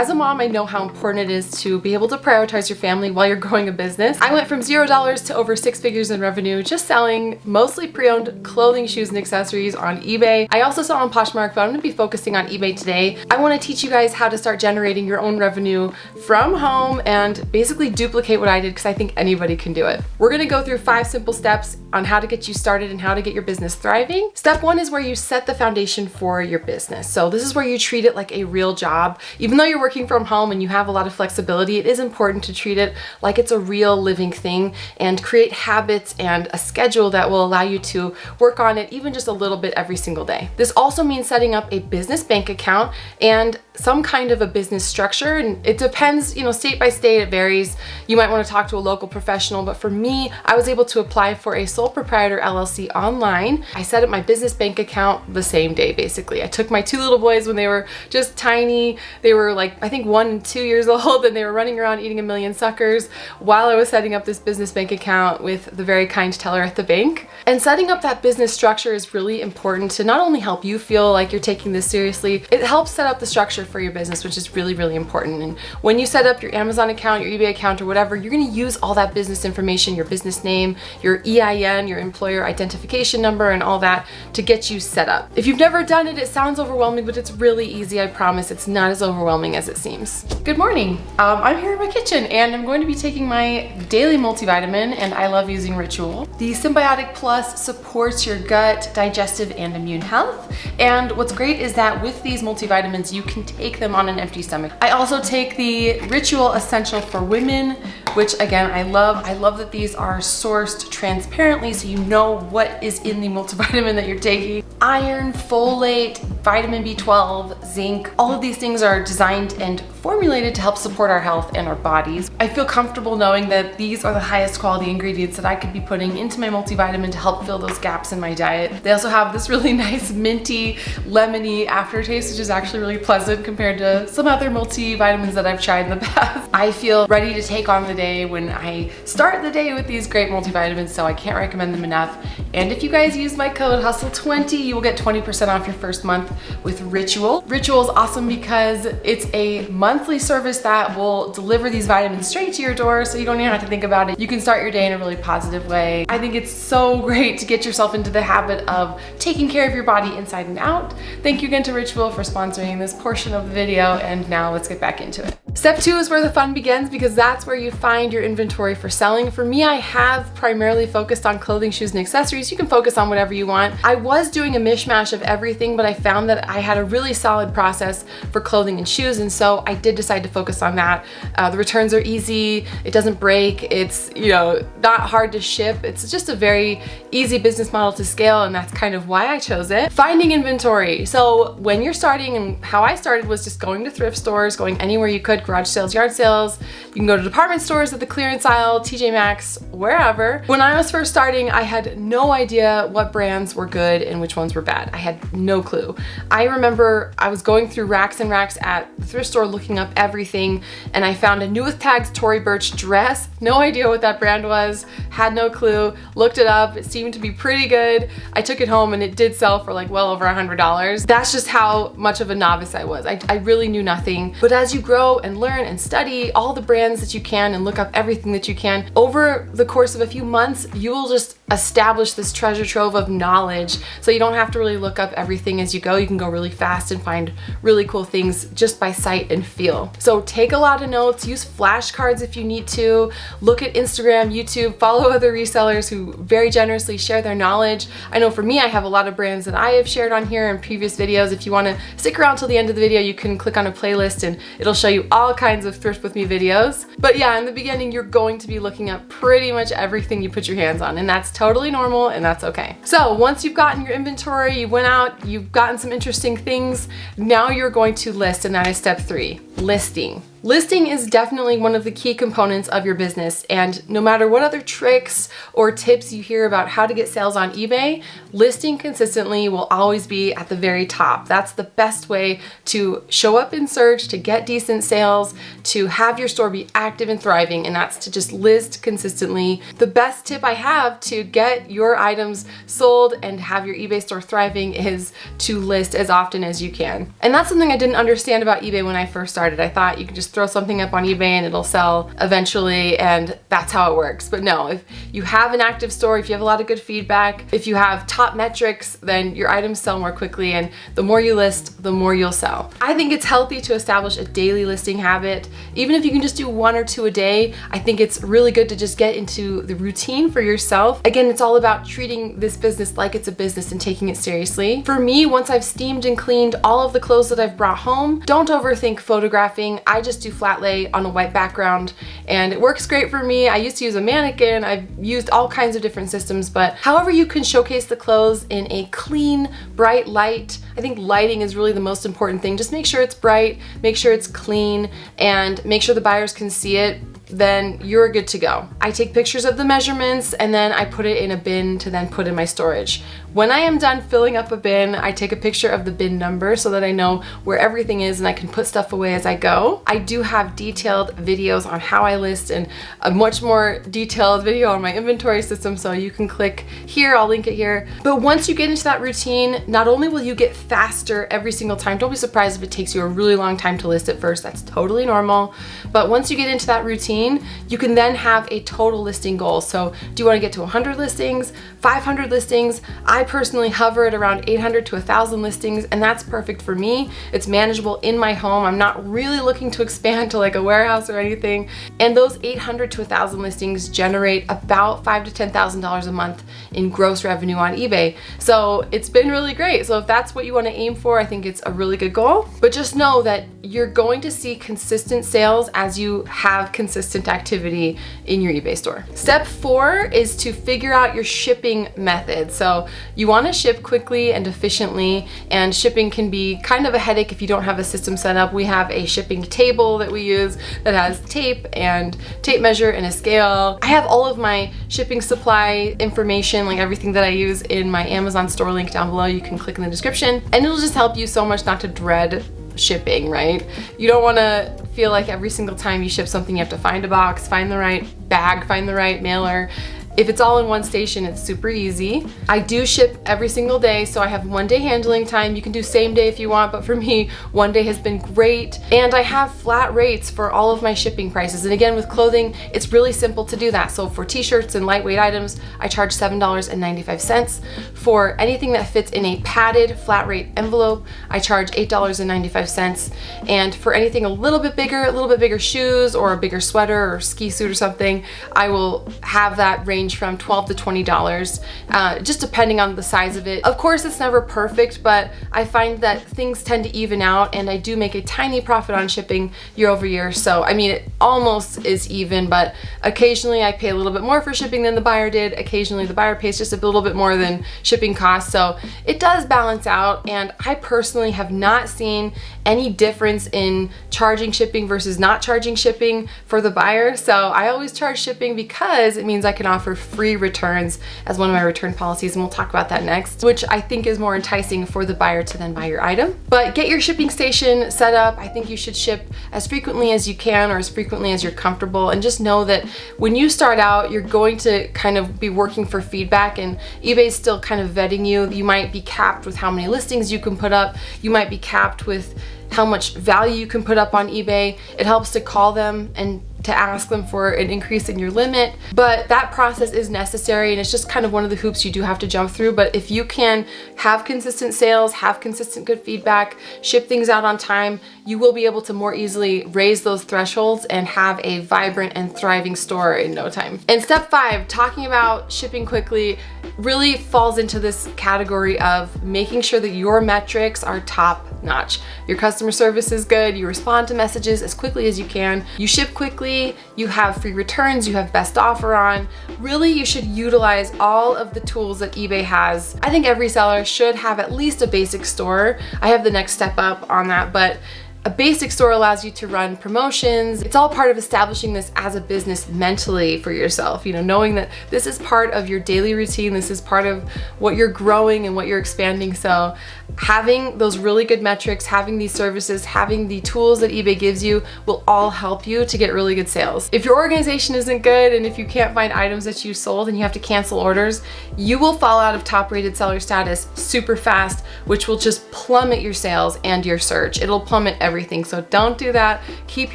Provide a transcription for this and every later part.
As a mom, I know how important it is to be able to prioritize your family while you're growing a business. I went from $0 to over 6 figures in revenue just selling mostly pre-owned clothing, shoes, and accessories on eBay. I also sell on Poshmark, but I'm going to be focusing on eBay today. I want to teach you guys how to start generating your own revenue from home and basically duplicate what I did because I think anybody can do it. We're going to go through 5 simple steps on how to get you started and how to get your business thriving. Step 1 is where you set the foundation for your business. So this is where you treat it like a real job. Even though you're working from home and you have a lot of flexibility, it is important to treat it like it's a real living thing and create habits and a schedule that will allow you to work on it even just a little bit every single day. This also means setting up a business bank account and some kind of a business structure, and it depends, state by state, it varies. You might want to talk to a local professional, but for me, I was able to apply for a sole proprietor LLC online. I set up my business bank account the same day, basically. I took my 2 little boys when they were just tiny. They were like, I think 1 and 2 years old, and they were running around eating a million suckers while I was setting up this business bank account with the very kind teller at the bank. And setting up that business structure is really important to not only help you feel like you're taking this seriously, it helps set up the structure for your business, which is really, really important. And when you set up your Amazon account, your eBay account, or whatever, you're going to use all that business information, your business name, your EIN, your employer identification number, and all that to get you set up. If you've never done it, it sounds overwhelming, but it's really easy. I promise it's not as overwhelming as it seems. Good morning. I'm here in my kitchen and I'm going to be taking my daily multivitamin, and I love using Ritual. The Symbiotic Plus supports your gut, digestive, and immune health. And what's great is that with these multivitamins, you can take them on an empty stomach. I also take the Ritual Essential for Women, which again, I love. I love that these are sourced transparently so you know what is in the multivitamin that you're taking. Iron, folate, vitamin B12, zinc, all of these things are designed and formulated to help support our health and our bodies. I feel comfortable knowing that these are the highest quality ingredients that I could be putting into my multivitamin to help fill those gaps in my diet. They also have this really nice minty, lemony aftertaste, which is actually really pleasant compared to some other multivitamins that I've tried in the past. I feel ready to take on the day when I start the day with these great multivitamins, so I can't recommend them enough. And if you guys use my code HUSTLE20, you will get 20% off your first month with Ritual. Ritual is awesome because it's a monthly service that will deliver these vitamins straight to your door, so you don't even have to think about it. You can start your day in a really positive way. I think it's so great to get yourself into the habit of taking care of your body inside and out. Thank you again to Ritual for sponsoring this portion of the video, and now let's get back into it. Step 2 is where the fun begins because that's where you find your inventory for selling. For me, I have primarily focused on clothing, shoes, and accessories. You can focus on whatever you want. I was doing a mishmash of everything, but I found that I had a really solid process for clothing and shoes, and so I did decide to focus on that. The returns are easy, it doesn't break, it's not hard to ship. It's just a very easy business model to scale, and that's kind of why I chose it. Finding inventory. So when you're starting, and how I started was just going to thrift stores, going anywhere you could, garage sales, yard sales. You can go to department stores at the clearance aisle, TJ Maxx, wherever. When I was first starting, I had no idea what brands were good and which ones were bad. I had no clue. I remember I was going through racks and racks at the thrift store looking up everything, and I found a new with tags Tory Burch dress. No idea what that brand was, had no clue, looked it up, it seemed to be pretty good. I took it home and it did sell for like well over $100. That's just how much of a novice I was. I really knew nothing. But as you grow and learn and study all the brands that you can and look up everything that you can, over the course of a few months, you will just establish this treasure trove of knowledge. So you don't have to really look up everything as you go. You can go really fast and find really cool things just by sight and feel. So take a lot of notes, use flashcards if you need to, look at Instagram, YouTube, follow other resellers who very generously share their knowledge. I know for me, I have a lot of brands that I have shared on here in previous videos. If you want to stick around till the end of the video, you can click on a playlist and it'll show you all kinds of Thrift With Me videos. But yeah, in the beginning, you're going to be looking up pretty much everything you put your hands on, and that's totally normal and that's okay. So once you've gotten your inventory, you went out, you've gotten some interesting things, now you're going to list, and that is step 3, listing. Listing is definitely one of the key components of your business, and no matter what other tricks or tips you hear about how to get sales on eBay, listing consistently will always be at the very top. That's the best way to show up in search, to get decent sales, to have your store be active and thriving, and that's to just list consistently. The best tip I have to get your items sold and have your eBay store thriving is to list as often as you can. And that's something I didn't understand about eBay when I first started. I thought you could just throw something up on eBay and it'll sell eventually, and that's how it works. But no, if you have an active store, if you have a lot of good feedback, if you have top metrics, then your items sell more quickly, and the more you list, the more you'll sell. I think it's healthy to establish a daily listing habit. Even if you can just do 1 or 2 a day, I think it's really good to just get into the routine for yourself. Again, it's all about treating this business like it's a business and taking it seriously. For me, once I've steamed and cleaned all of the clothes that I've brought home, don't overthink photographing. I just do flat lay on a white background and it works great for me. I used to use a mannequin. I've used all kinds of different systems, but however you can showcase the clothes in a clean, bright light. I think lighting is really the most important thing. Just make sure it's bright, make sure it's clean, and make sure the buyers can see it. Then you're good to go. I take pictures of the measurements and then I put it in a bin to then put in my storage. When I am done filling up a bin, I take a picture of the bin number so that I know where everything is and I can put stuff away as I go. I do have detailed videos on how I list and a much more detailed video on my inventory system, so you can click here, I'll link it here. But once you get into that routine, not only will you get faster every single time, don't be surprised if it takes you a really long time to list at first, that's totally normal. But once you get into that routine, you can then have a total listing goal. So do you want to get to 100 listings, 500 listings? I personally hover at around 800 to 1,000 listings, and that's perfect for me. It's manageable in my home. I'm not really looking to expand to like a warehouse or anything. And those 800 to 1,000 listings generate about $5,000 to $10,000 a month in gross revenue on eBay. So it's been really great. So if that's what you want to aim for, I think it's a really good goal. But just know that you're going to see consistent sales as you have consistent activity in your eBay store. Step 4 is to figure out your shipping method. So you want to ship quickly and efficiently, and shipping can be kind of a headache if you don't have a system set up. We have a shipping table that we use that has tape and tape measure and a scale. I have all of my shipping supply information, like everything that I use, in my Amazon store link down below. You can click in the description and it'll just help you so much not to dread shipping, right? You don't want to feel like every single time you ship something you have to find a box, find the right bag, find the right mailer. If it's all in one station, it's super easy. I do ship every single day, so I have 1 day handling time. You can do same day if you want, but for me, 1 day has been great. And I have flat rates for all of my shipping prices. And again, with clothing, it's really simple to do that. So for t-shirts and lightweight items, I charge $7.95. For anything that fits in a padded flat rate envelope, I charge $8.95. And for anything a little bit bigger shoes or a bigger sweater or ski suit or something, I will have that range from $12 to $20, just depending on the size of it. Of course, it's never perfect, but I find that things tend to even out, and I do make a tiny profit on shipping year over year. So, I mean, it almost is even, but occasionally I pay a little bit more for shipping than the buyer did. Occasionally the buyer pays just a little bit more than shipping costs. So it does balance out, and I personally have not seen any difference in charging shipping versus not charging shipping for the buyer. So I always charge shipping because it means I can offer free returns as one of my return policies, and we'll talk about that next, which I think is more enticing for the buyer to then buy your item. But get your shipping station set up. I think you should ship as frequently as you can or as frequently as you're comfortable, and just know that when you start out, you're going to kind of be working for feedback, and eBay's still kind of vetting you. You might be capped with how many listings you can put up. You might be capped with how much value you can put up on eBay. It helps to call them and to ask them for an increase in your limit, but that process is necessary, and it's just kind of one of the hoops you do have to jump through. But if you can have consistent sales, have consistent good feedback, ship things out on time, you will be able to more easily raise those thresholds and have a vibrant and thriving store in no time. And step 5, talking about shipping quickly, really falls into this category of making sure that your metrics are top notch. Your customer service is good, you respond to messages as quickly as you can, you ship quickly, you have free returns, you have best offer on. Really, you should utilize all of the tools that eBay has. I think every seller should have at least a basic store. I have the next step up on that, but A basic store allows you to run promotions. It's all part of establishing this as a business mentally for yourself, you know, knowing that this is part of your daily routine, this is part of what you're growing and what you're expanding. So having those really good metrics, having these services, having the tools that eBay gives you will all help you to get really good sales. If your organization isn't good and if you can't find items that you sold and you have to cancel orders, you will fall out of top rated seller status super fast, which will just plummet your sales and your search. It'll plummet everything. So don't do that. Keep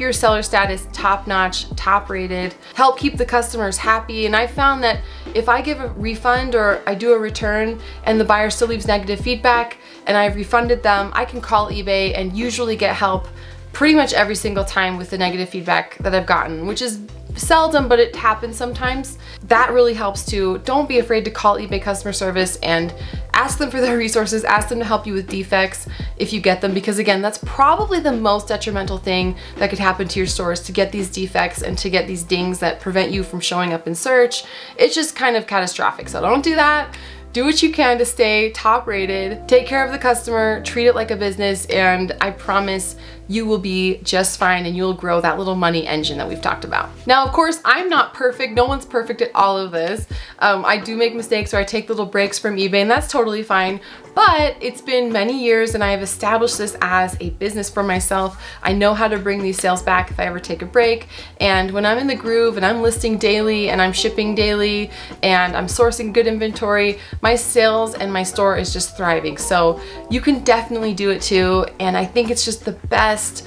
your seller status top notch, top rated. Help keep the customers happy. And I found that if I give a refund or I do a return and the buyer still leaves negative feedback and I've refunded them, I can call eBay and usually get help pretty much every single time with the negative feedback that I've gotten, which is seldom, but it happens sometimes. That really helps too. Don't be afraid to call eBay customer service and ask them for their resources, ask them to help you with defects if you get them, because again, that's probably the most detrimental thing that could happen to your store, is to get these defects and to get these dings that prevent you from showing up in search. It's just kind of catastrophic, so don't do that. Do what you can to stay top rated, take care of the customer, treat it like a business, and I promise you will be just fine and you'll grow that little money engine that we've talked about. Now, of course, I'm not perfect. No one's perfect at all of this. I do make mistakes or I take little breaks from eBay, and that's totally fine. But it's been many years and I have established this as a business for myself. I know how to bring these sales back if I ever take a break. And when I'm in the groove and I'm listing daily and I'm shipping daily and I'm sourcing good inventory, my sales and my store is just thriving. So you can definitely do it too. And I think it's just the best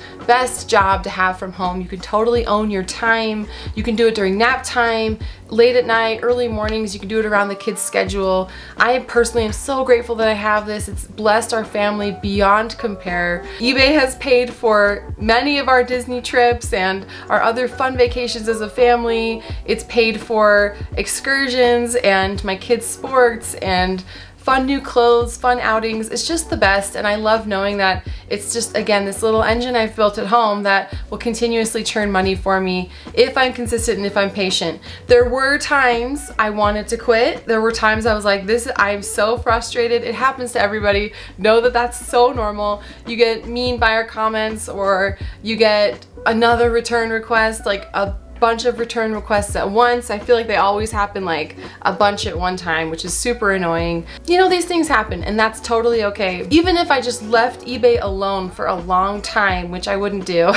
job to have from home. You can totally own your time. You can do it during nap time, late at night, early mornings. You can do it around the kids' schedule. I personally am so grateful that I have this. It's blessed our family beyond compare. eBay has paid for many of our Disney trips and our other fun vacations as a family. It's paid for excursions and my kids' sports and fun new clothes, fun outings. It's just the best, and I love knowing that it's just, again, this little engine I've built at home that will continuously churn money for me if I'm consistent and if I'm patient. There were times I wanted to quit. There were times I was like, I'm so frustrated. It happens to everybody. Know that that's so normal. You get mean buyer comments or you get another return request, like a bunch of return requests at once. I feel like they always happen like a bunch at one time, which is super annoying. You know, these things happen and that's totally okay. Even if I just left eBay alone for a long time, which I wouldn't do,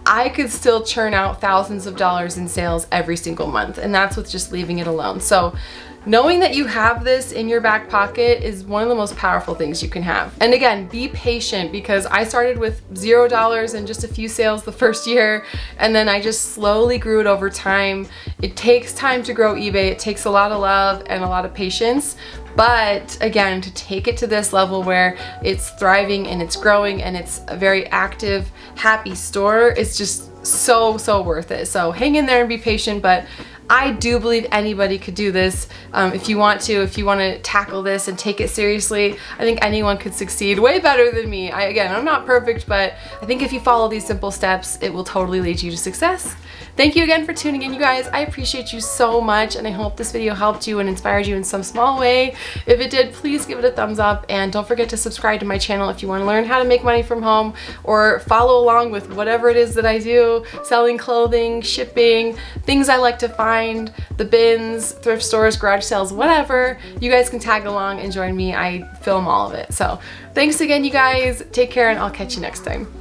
I could still churn out thousands of dollars in sales every single month, and that's with just leaving it alone. So knowing that you have this in your back pocket is one of the most powerful things you can have. And again, be patient, because I started with $0 and just a few sales the first year, and then I just slowly grew it over time. It takes time to grow eBay. It takes a lot of love and a lot of patience. But again, to take it to this level where it's thriving and it's growing and it's a very active, happy store, it's just so worth it. So hang in there and be patient, but I do believe anybody could do this. If you want to tackle this and take it seriously, I think anyone could succeed way better than me. Again, I'm not perfect, but I think if you follow these simple steps, it will totally lead you to success. Thank you again for tuning in, you guys. I appreciate you so much, and I hope this video helped you and inspired you in some small way. If it did, please give it a thumbs up, and don't forget to subscribe to my channel if you want to learn how to make money from home or follow along with whatever it is that I do, selling clothing, shipping, things I like to find, the bins, thrift stores, garage sales, whatever. You guys can tag along and join me. I film all of it. So thanks again, you guys. Take care, and I'll catch you next time.